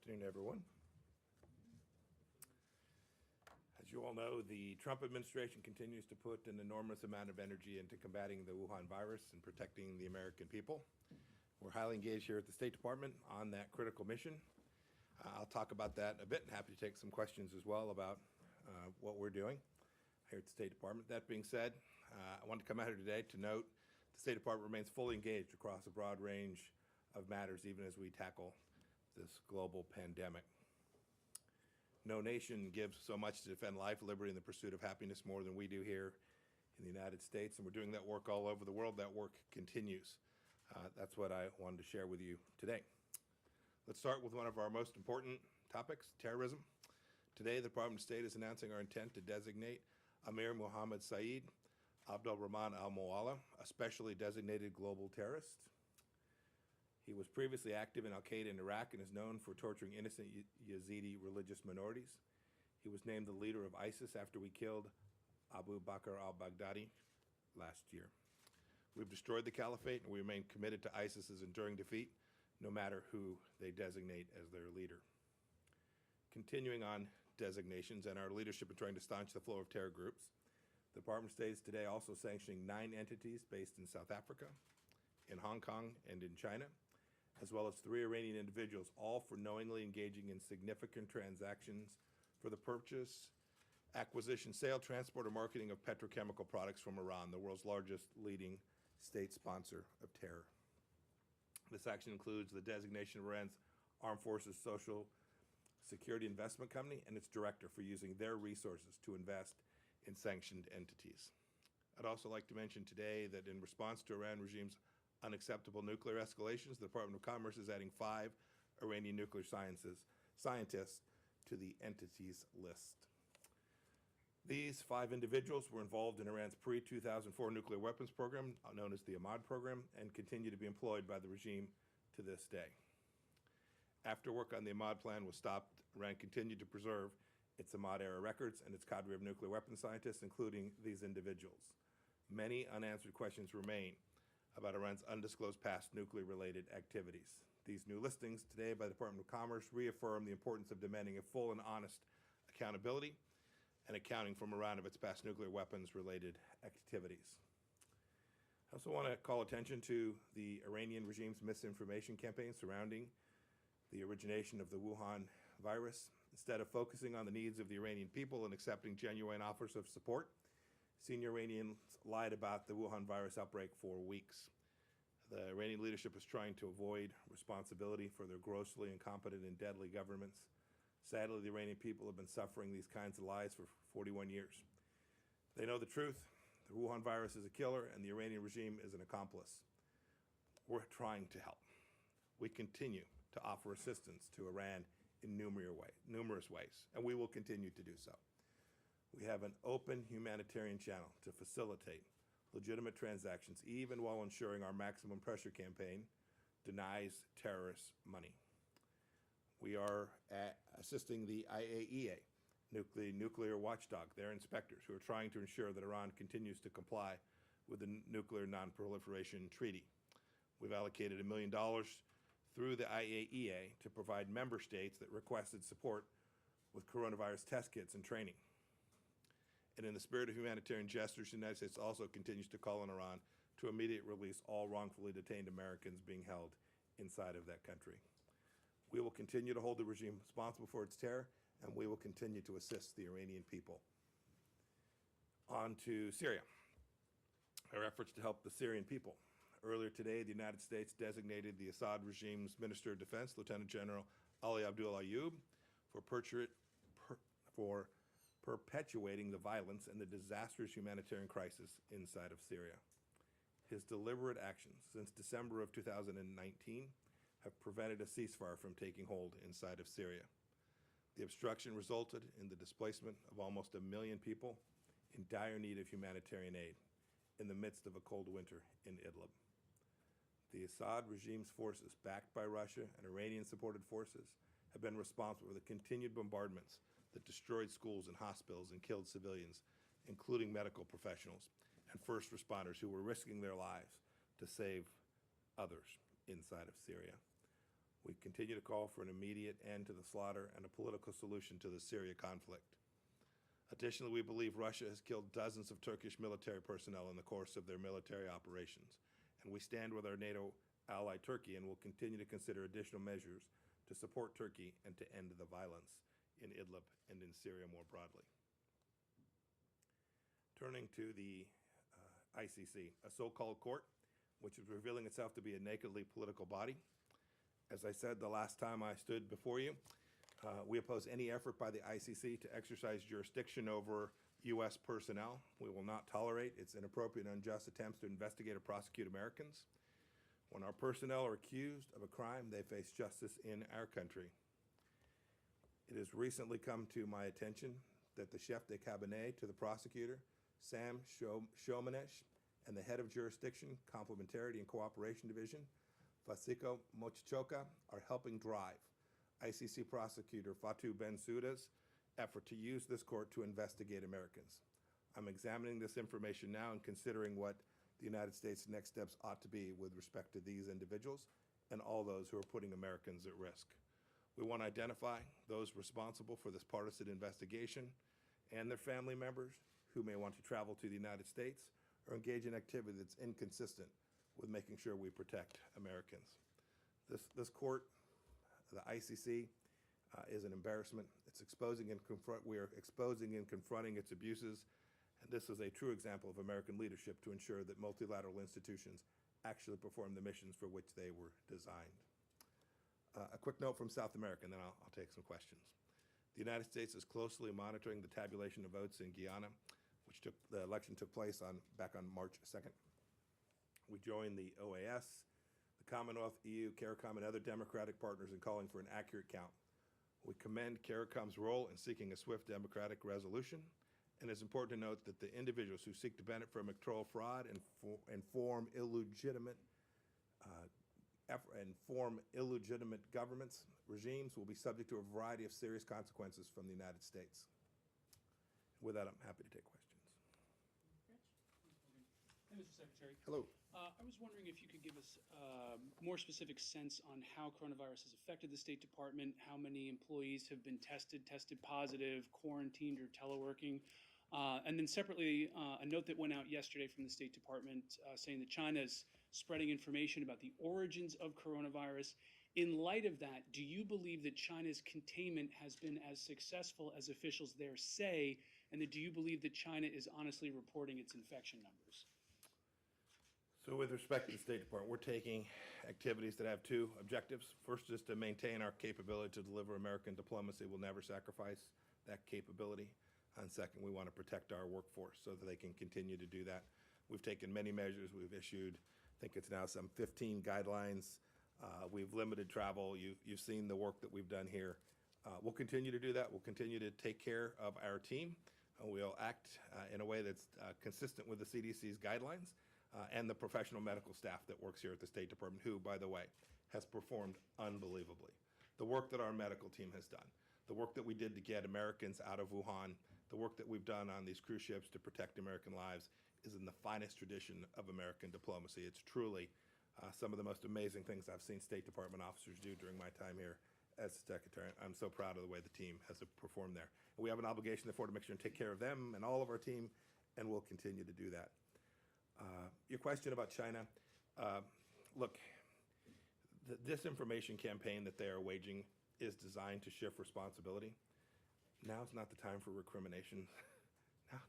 Afternoon, everyone. As you all know, the Trump administration continues to put an enormous amount of energy into combating the Wuhan virus and protecting the American people. We're highly engaged here at the State Department on that critical mission. I'll talk about that a bit and happy to take some questions as well about what we're doing here at the State Department. That being said, I wanted to come out here today to note the State Department remains fully engaged across a broad range of matters, even as we tackle this global pandemic. No nation gives so much to defend life, liberty, and the pursuit of happiness more than we do here in the United States, and we're doing that work all over the world. That work continues. That's what I wanted to share with you today. Let's start with one of our most important topics, terrorism. Today, the Department of State is announcing our intent to designate Amir Mohammed Saeed Abdul Rahman al-Mualla, a specially designated global terrorist. He was previously active in al-Qaeda in Iraq and is known for torturing innocent Yazidi religious minorities. He was named the leader of ISIS after we killed Abu Bakr al-Baghdadi last year. We've destroyed the caliphate and we remain committed to ISIS's enduring defeat, no matter who they designate as their leader. Continuing on designations and our leadership in trying to staunch the flow of terror groups, the Department of State is today also sanctioning 9 entities based in South Africa, in Hong Kong, and in China, as well as 3 Iranian individuals, all for knowingly engaging in significant transactions for the purchase, acquisition, sale, transport, or marketing of petrochemical products from Iran, the world's largest leading state sponsor of terror. This action includes the designation of Iran's Armed Forces Social Security Investment Company and its director for using their resources to invest in sanctioned entities. I'd also like to mention today that in response to Iran regime's unacceptable nuclear escalations, the Department of Commerce is adding 5 Iranian nuclear scientists to the entities list. These 5 individuals were involved in Iran's pre-2004 nuclear weapons program, known as the Ahmad program, and continue to be employed by the regime to this day. After work on the Ahmad plan was stopped, Iran continued to preserve its Ahmad-era records and its cadre of nuclear weapons scientists, including these individuals. Many unanswered questions remain about Iran's undisclosed past nuclear-related activities. These new listings today by the Department of Commerce reaffirm the importance of demanding a full and honest accountability and accounting from Iran of its past nuclear weapons-related activities. I also want to call attention to the Iranian regime's misinformation campaign surrounding the origination of the Wuhan virus. Instead of focusing on the needs of the Iranian people and accepting genuine offers of support, senior Iranians lied about the Wuhan virus outbreak for weeks. The Iranian leadership is trying to avoid responsibility for their grossly incompetent and deadly governments. Sadly, the Iranian people have been suffering these kinds of lies for 41 years. They know the truth. The Wuhan virus is a killer and the Iranian regime is an accomplice. We're trying to help. We continue to offer assistance to Iran in numerous ways, and we will continue to do so. We have an open humanitarian channel to facilitate legitimate transactions, even while ensuring our maximum pressure campaign denies terrorists money. We are assisting the IAEA, the nuclear watchdog, their inspectors, who are trying to ensure that Iran continues to comply with the Nuclear Non-Proliferation Treaty. We've allocated $1 million through the IAEA to provide member states that requested support with coronavirus test kits and training. And in the spirit of humanitarian gestures, the United States also continues to call on Iran to immediately release all wrongfully detained Americans being held inside of that country. We will continue to hold the regime responsible for its terror, and we will continue to assist the Iranian people. On to Syria, our efforts to help the Syrian people. Earlier today, the United States designated the Assad regime's Minister of Defense, Lieutenant General Ali Abdul Ayoub, for perpetuating the violence and the disastrous humanitarian crisis inside of Syria. His deliberate actions since December of 2019 have prevented a ceasefire from taking hold inside of Syria. The obstruction resulted in the displacement of almost 1 million people in dire need of humanitarian aid in the midst of a cold winter in Idlib. The Assad regime's forces, backed by Russia and Iranian-supported forces, have been responsible for the continued bombardments that destroyed schools and hospitals and killed civilians, including medical professionals and first responders who were risking their lives to save others inside of Syria. We continue to call for an immediate end to the slaughter and a political solution to the Syria conflict. Additionally, we believe Russia has killed dozens of Turkish military personnel in the course of their military operations, and we stand with our NATO ally Turkey and will continue to consider additional measures to support Turkey and to end the violence in Idlib and in Syria more broadly. Turning to the ICC, a so-called court, which is revealing itself to be a nakedly political body. As I said the last time I stood before you, we oppose any effort by the ICC to exercise jurisdiction over U.S. personnel. We will not tolerate its inappropriate and unjust attempts to investigate or prosecute Americans. When our personnel are accused of a crime, they face justice in our country. It has recently come to my attention that the chef de cabinet to the prosecutor, Sam Shomanesh, and the head of jurisdiction, complementarity and cooperation division, Fasiko Mochichoka, are helping drive ICC prosecutor Fatou Bensouda's effort to use this court to investigate Americans. I'm examining this information now and considering what the United States' next steps ought to be with respect to these individuals and all those who are putting Americans at risk. We want to identify those responsible for this partisan investigation and their family members who may want to travel to the United States or engage in activity that's inconsistent with making sure we protect Americans. This court, the ICC, is an embarrassment. It's exposing and we are exposing and confronting its abuses, and this is a true example of American leadership to ensure that multilateral institutions actually perform the missions for which they were designed. A quick note from South America, and then I'll take some questions. The United States is closely monitoring the tabulation of votes in Guyana, the election took place back on March 2nd. We joined the OAS, the Commonwealth, EU, CARICOM, and other democratic partners in calling for an accurate count. We commend CARICOM's role in seeking a swift democratic resolution, and it's important to note that the individuals who seek to benefit from electoral fraud and form illegitimate governments, regimes, will be subject to a variety of serious consequences from the United States. With that, I'm happy to take questions. Hey, Mr. Secretary. Hello. I was wondering if you could give us a more specific sense on how coronavirus has affected the State Department, how many employees have been tested positive, quarantined, or teleworking. And then separately, a note that went out yesterday from the State Department saying that China is spreading information about the origins of coronavirus. In light of that, do you believe that China's containment has been as successful as officials there say, and do you believe that China is honestly reporting its infection numbers? So with respect to the State Department, we're taking activities that have two objectives. First is to maintain our capability to deliver American diplomacy. We'll never sacrifice that capability. And second, we want to protect our workforce so that they can continue to do that. We've taken many measures. We've issued, I think it's now some 15 guidelines. We've limited travel. You've seen the work that we've done here. We'll continue to do that. We'll continue to take care of our team. We'll act in a way that's consistent with the CDC's guidelines. And the professional medical staff that works here at the State Department, who, by the way, has performed unbelievably. The work that our medical team has done, the work that we did to get Americans out of Wuhan, the work that we've done on these cruise ships to protect American lives is in the finest tradition of American diplomacy. It's truly some of the most amazing things I've seen State Department officers do during my time here as Secretary. I'm so proud of the way the team has performed there. And we have an obligation, therefore, to make sure and take care of them and all of our team, and we'll continue to do that. Your question about China, look, the disinformation campaign that they are waging is designed to shift responsibility. Now's not the time for recrimination.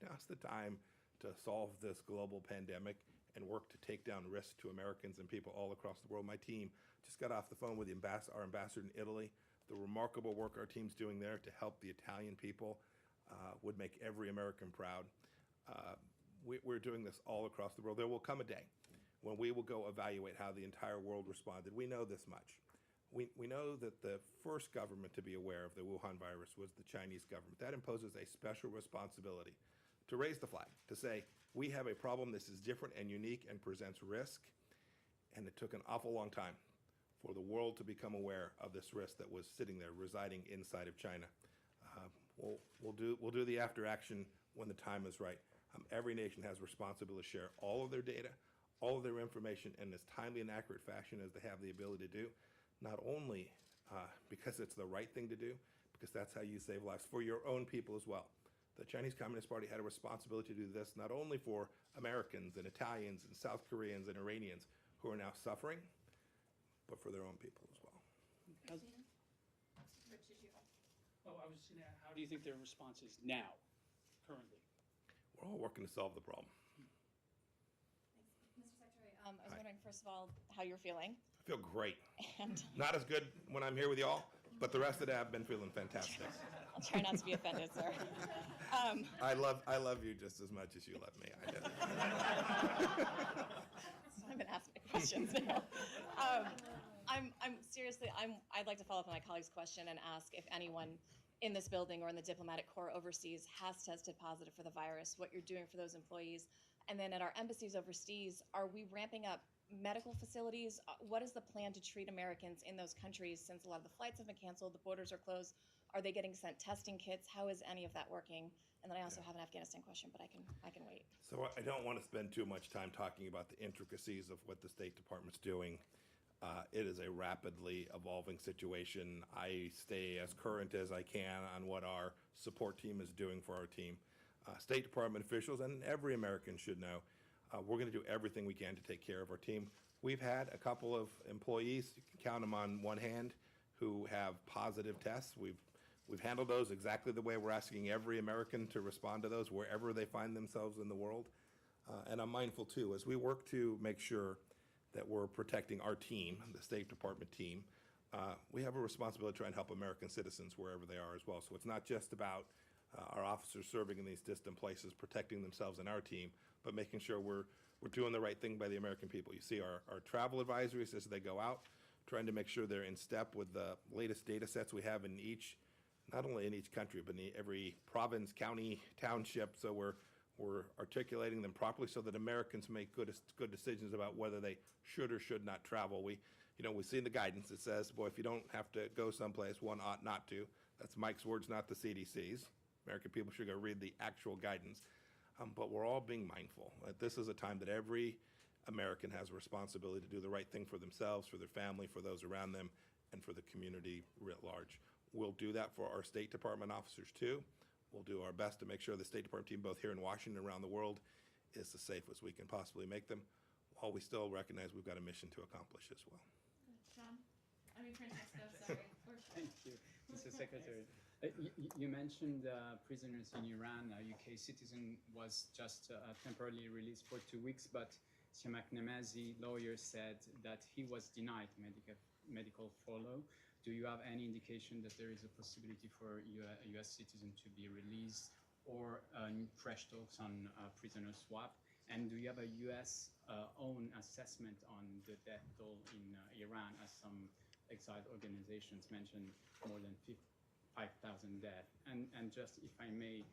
Now's the time to solve this global pandemic and work to take down risks to Americans and people all across the world. My team just got off the phone with our ambassador in Italy. The remarkable work our team's doing there to help the Italian people would make every American proud. We're doing this all across the world. There will come a day when we will go evaluate how the entire world responded. We know this much. We know that the first government to be aware of the Wuhan virus was the Chinese government. That imposes a special responsibility to raise the flag, to say, we have a problem, this is different and unique and presents risk. And it took an awful long time for the world to become aware of this risk that was sitting there, residing inside of China. We'll do the after action when the time is right. Every nation has responsibility to share all of their data, all of their information in as timely and accurate fashion as they have the ability to do. not only because it's the right thing to do, because that's how you save lives for your own people as well. The Chinese Communist Party had a responsibility to do this not only for Americans and Italians and South Koreans and Iranians who are now suffering, but for their own people as well. Oh, I was just gonna, how do you think their response is now, currently? We're all working to solve the problem. Mr. Secretary, I was wondering, first of all, how you're feeling. I feel great. And Not as good when I'm here with y'all, but the rest of the day I've been feeling fantastic. I'll try not to be offended, sir. I love you just as much as you love me. I do. I've been asking questions now. I'd like to follow up on my colleague's question and ask if anyone in this building or in the diplomatic corps overseas has tested positive for the virus, what you're doing for those employees. And then at our embassies overseas, are we ramping up medical facilities? What is the plan to treat Americans in those countries since a lot of the flights have been canceled, the borders are closed? Are they getting sent testing kits? How is any of that working? And then I also have an Afghanistan question, but I can wait. So I don't want to spend too much time talking about the intricacies of what the State Department's doing. It is a rapidly evolving situation. I stay as current as I can on what our support team is doing for our team. State Department officials and every American should know we're going to do everything we can to take care of our team. We've had a couple of employees, you can count them on one hand, who have positive tests. We've handled those exactly the way we're asking every American to respond to those wherever they find themselves in the world. And I'm mindful too, as we work to make sure that we're protecting our team, the State Department team, we have a responsibility to try and help American citizens wherever they are as well. So it's not just about our officers serving in these distant places, protecting themselves and our team, but making sure we're doing the right thing by the American people. You see our travel advisories as they go out, trying to make sure they're in step with the latest data sets we have in each, not only in each country, but in every province, county, township. So we're articulating them properly so that Americans make good decisions about whether they should or should not travel. We've seen the guidance that says, boy, if you don't have to go someplace, one ought not to. That's Mike's words, not the CDC's. American people should go read the actual guidance. But we're all being mindful. This is a time that every American has a responsibility to do the right thing for themselves, for their family, for those around them, and for the community writ large. We'll do that for our State Department officers too. We'll do our best to make sure the State Department team, both here in Washington and around the world, is as safe as we can possibly make them, while we still recognize we've got a mission to accomplish as well. Francesco, sorry. Thank you, Mr. Secretary. You mentioned prisoners in Iran. A UK citizen was just temporarily released for 2 weeks, but Shamak Namazi, lawyer, said that he was denied medical follow. Do you have any indication that there is a possibility for a U.S. citizen to be released, or fresh talks on prisoner swap? And do you have a U.S. own assessment on the death toll in Iran, as some exiled organizations mentioned more than 5,000 dead? And just, if I may,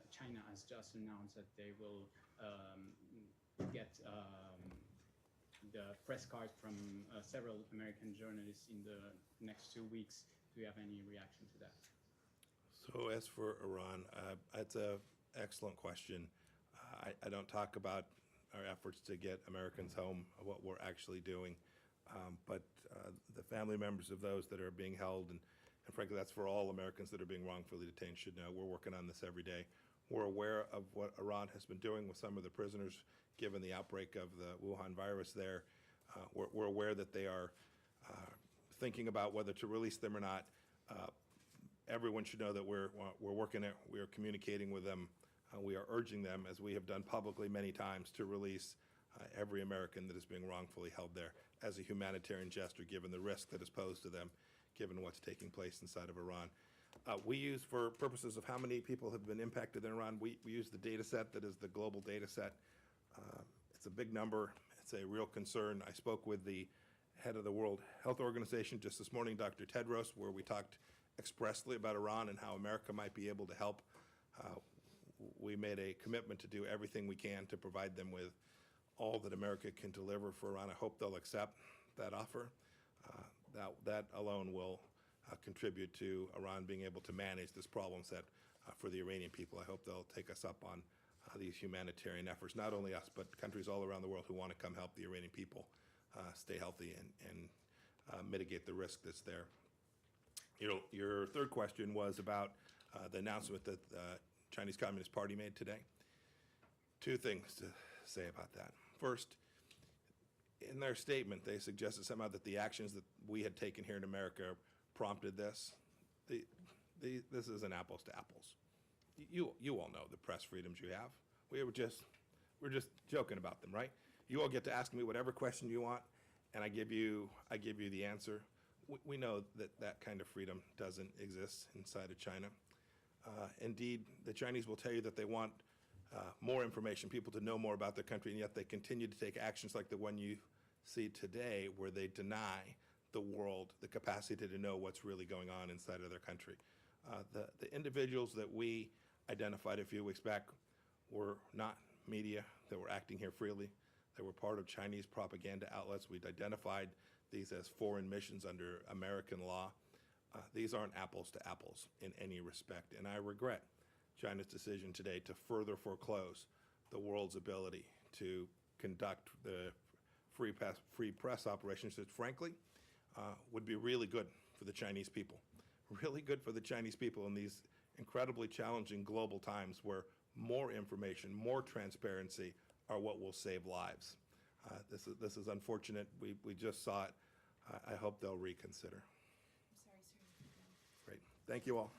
China has just announced that they will get the press card from several American journalists in the next 2 weeks. Do you have any reaction to that? So as for Iran, that's an excellent question. I don't talk about our efforts to get Americans home, what we're actually doing, but the family members of those that are being held, and frankly, that's for all Americans that are being wrongfully detained, should know we're working on this every day. We're aware of what Iran has been doing with some of the prisoners, given the outbreak of the Wuhan virus there. We're aware that they are thinking about whether to release them or not. Everyone should know that we're working it. We are communicating with them. We are urging them, as we have done publicly many times, to release every American that is being wrongfully held there as a humanitarian gesture, given the risk that is posed to them, given what's taking place inside of Iran. We use, for purposes of how many people have been impacted in Iran, we use the data set that is the global data set. It's a big number. It's a real concern. I spoke with the head of the World Health Organization just this morning, Dr. Tedros, where we talked expressly about Iran and how America might be able to help. We made a commitment to do everything we can to provide them with all that America can deliver for Iran. I hope they'll accept that offer. That alone will contribute to Iran being able to manage this problem set for the Iranian people. I hope they'll take us up on these humanitarian efforts, not only us, but countries all around the world who want to come help the Iranian people stay healthy and mitigate the risk that's there. Your third question was about the announcement that the Chinese Communist Party made today. Two things to say about that. First, in their statement, they suggested somehow that the actions that we had taken here in America prompted this. This isn't apples to apples. You all know the press freedoms you have. We're just joking about them, right? You all get to ask me whatever question you want, and I give you the answer. We know that kind of freedom doesn't exist inside of China. Indeed, the Chinese will tell you that they want more information, people to know more about their country, and yet they continue to take actions like the one you see today, where they deny the world the capacity to know what's really going on inside of their country. The individuals that we identified a few weeks back were not media that were acting here freely. They were part of Chinese propaganda outlets. We'd identified these as foreign missions under American law. These aren't apples to apples in any respect, and I regret China's decision today to further foreclose the world's ability to conduct the free press operations that, frankly, would be really good for the Chinese people. Really good for the Chinese people in these incredibly challenging global times where more information, more transparency are what will save lives. This is unfortunate. We just saw it. I hope they'll reconsider. I'm sorry, sir. Great. Thank you all.